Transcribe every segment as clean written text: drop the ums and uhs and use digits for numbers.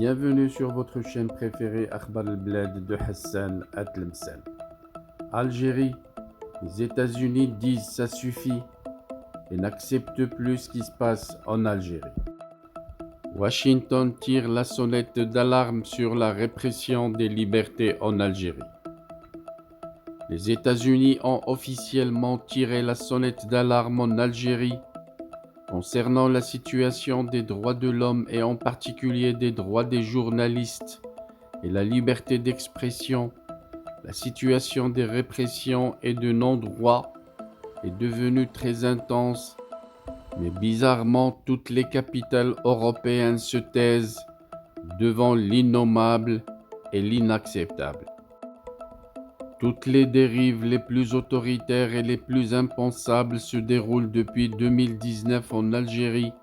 Bienvenue sur votre chaîne préférée Akhbar al-Blad de Hassan Atlemsen. Algérie, les États-Unis disent ça suffit et n'acceptent plus ce qui se passe en Algérie. Washington tire la sonnette d'alarme sur la répression des libertés en Algérie. Les États-Unis ont officiellement tiré la sonnette d'alarme en Algérie concernant la situation des droits de l'homme et en particulier des droits des journalistes et la liberté d'expression. La situation des répressions et de non-droit est devenue très intense, mais bizarrement toutes les capitales européennes se taisent devant l'innommable et l'inacceptable. Toutes les dérives les plus autoritaires et les plus impensables se déroulent depuis 2019 en Algérie,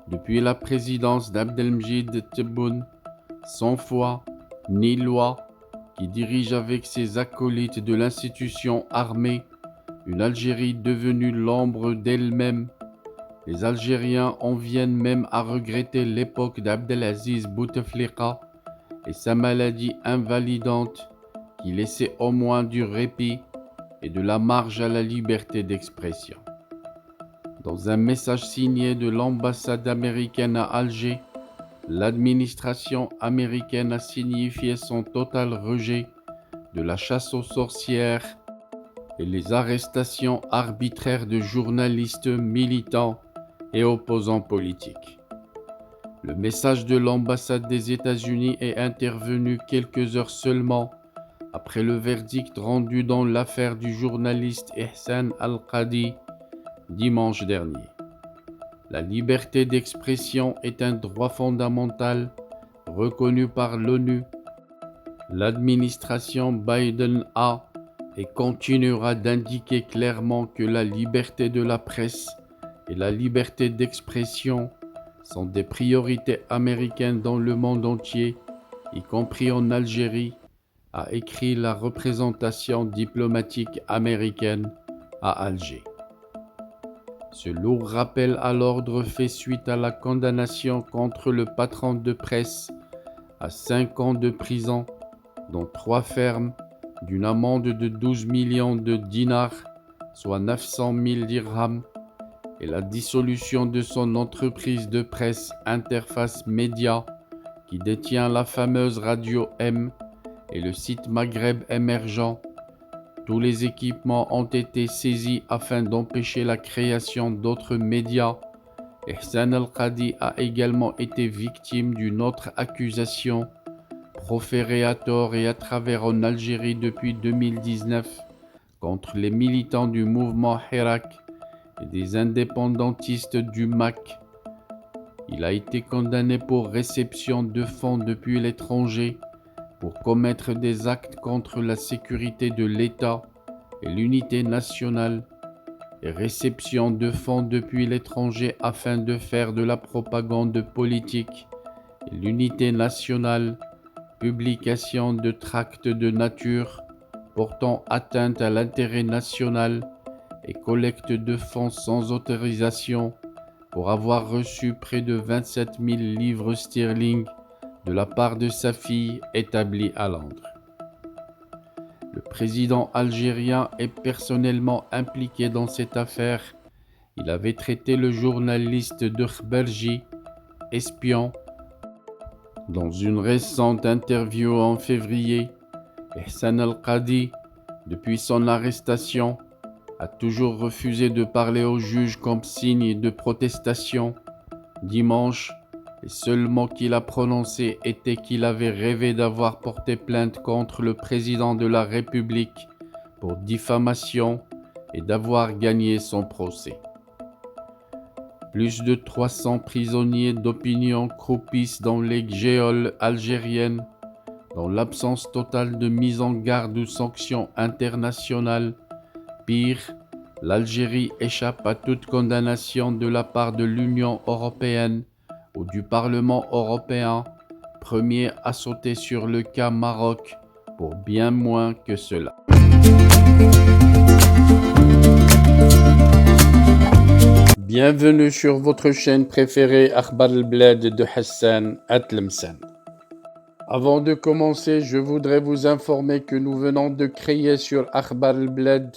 depuis la présidence d'Abdelmjid Tebboune, sans foi ni loi, qui dirige avec ses acolytes de l'institution armée une Algérie devenue l'ombre d'elle-même. Les Algériens en viennent même à regretter l'époque d'Abdelaziz Bouteflika et sa maladie invalidante qui laissait au moins du répit et de la marge à la liberté d'expression. Dans un message signé de l'ambassade américaine à Alger, l'administration américaine a signifié son total rejet de la chasse aux sorcières et les arrestations arbitraires de journalistes, militants et opposants politiques. Le message de l'ambassade des États-Unis est intervenu quelques heures seulement après le verdict rendu dans l'affaire du journaliste Ihsan Al-Qadi dimanche dernier. La liberté d'expression est un droit fondamental reconnu par l'ONU. L'administration Biden a et continuera d'indiquer clairement que la liberté de la presse et la liberté d'expression sont des priorités américaines dans le monde entier, y compris en Algérie, a écrit la représentation diplomatique américaine à Alger. Ce lourd rappel à l'ordre fait suite à la condamnation contre le patron de presse à 5 ans de prison, dont 3 fermes, d'une amende de 12 millions de dinars, soit 900 000 dirhams, et la dissolution de son entreprise de presse Interface Média, qui détient la fameuse Radio M et le site Maghreb Émergent. Tous les équipements ont été saisis afin d'empêcher la création d'autres médias. Ihsan Al-Qadi a également été victime d'une autre accusation, proférée à tort et à travers en Algérie depuis 2019 contre les militants du mouvement Hirak et des indépendantistes du MAC. Il a été condamné pour réception de fonds depuis l'étranger, pour commettre des actes contre la sécurité de l'État et l'unité nationale, et réception de fonds depuis l'étranger afin de faire de la propagande politique et l'unité nationale, publication de tracts de nature portant atteinte à l'intérêt national et collecte de fonds sans autorisation pour avoir reçu près de 27 000 livres sterling de la part de sa fille établie à Londres. Le président algérien est personnellement impliqué dans cette affaire. Il avait traité le journaliste Dekhberji, espion. Dans une récente interview en février, Ihsan Al-Qadi, depuis son arrestation, a toujours refusé de parler au juge comme signe de protestation. Dimanche, les seuls mots qu'il a prononcés étaient qu'il avait rêvé d'avoir porté plainte contre le président de la République pour diffamation et d'avoir gagné son procès. Plus de 300 prisonniers d'opinion croupissent dans les geôles algériennes, dans l'absence totale de mise en garde ou sanctions internationales. Pire, l'Algérie échappe à toute condamnation de la part de l'Union européenne ou du Parlement européen, premier à sauter sur le cas Maroc pour bien moins que cela. Bienvenue sur votre chaîne préférée Akhbar al-Blad de Hassan Atlemsen. Avant de commencer, je voudrais vous informer que nous venons de créer sur Akhbar al-Bled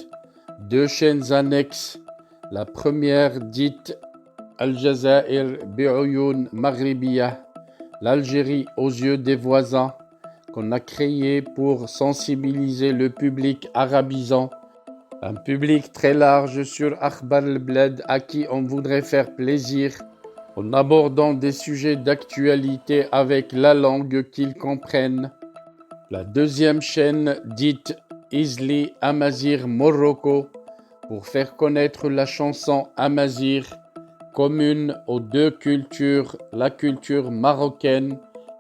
2 chaînes annexes. La première dite Al-Jazair bi'Uyun Maghribiyah, l'Algérie aux yeux des voisins, qu'on a créée pour sensibiliser le public arabisant, un public très large sur Akhbar al-Bled à qui on voudrait faire plaisir en abordant des sujets d'actualité avec la langue qu'ils comprennent. La deuxième chaîne dite Izli Amazir Morocco pour faire connaître la chanson Amazir, commune aux deux cultures, la culture marocaine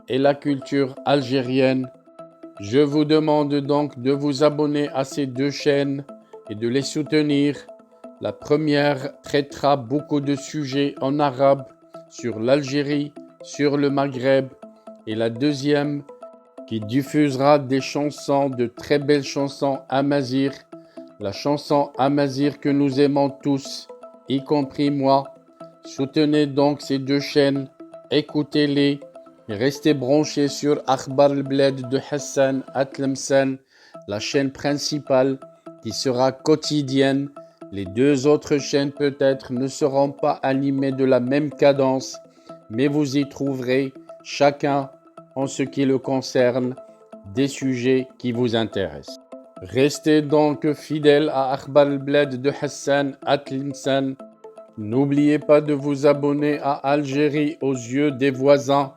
et la culture algérienne. Je vous demande donc de vous abonner à ces 2 chaînes et de les soutenir. La première traitera beaucoup de sujets en arabe sur l'Algérie, sur le Maghreb, et la deuxième qui diffusera des chansons, de très belles chansons amazigh, la chanson amazigh que nous aimons tous, y compris moi. Soutenez donc ces 2 chaînes, écoutez-les, et restez branchés sur Akhbar al-Bled de Hassan Atlemsan, la chaîne principale qui sera quotidienne. Les 2 autres chaînes peut-être ne seront pas animées de la même cadence, mais vous y trouverez chacun, en ce qui le concerne, des sujets qui vous intéressent. Restez donc fidèles à Akhbar al-Bled de Hassan Atlemsan. N'oubliez pas de vous abonner à Algérie aux yeux des voisins,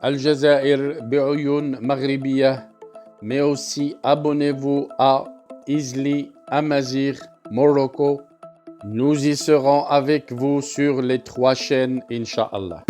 Al-Jazair bi'Uyun Maghribiyah, mais aussi abonnez-vous à Izli Amazir Morocco. Nous y serons avec vous sur les 3 chaînes, Inch'Allah.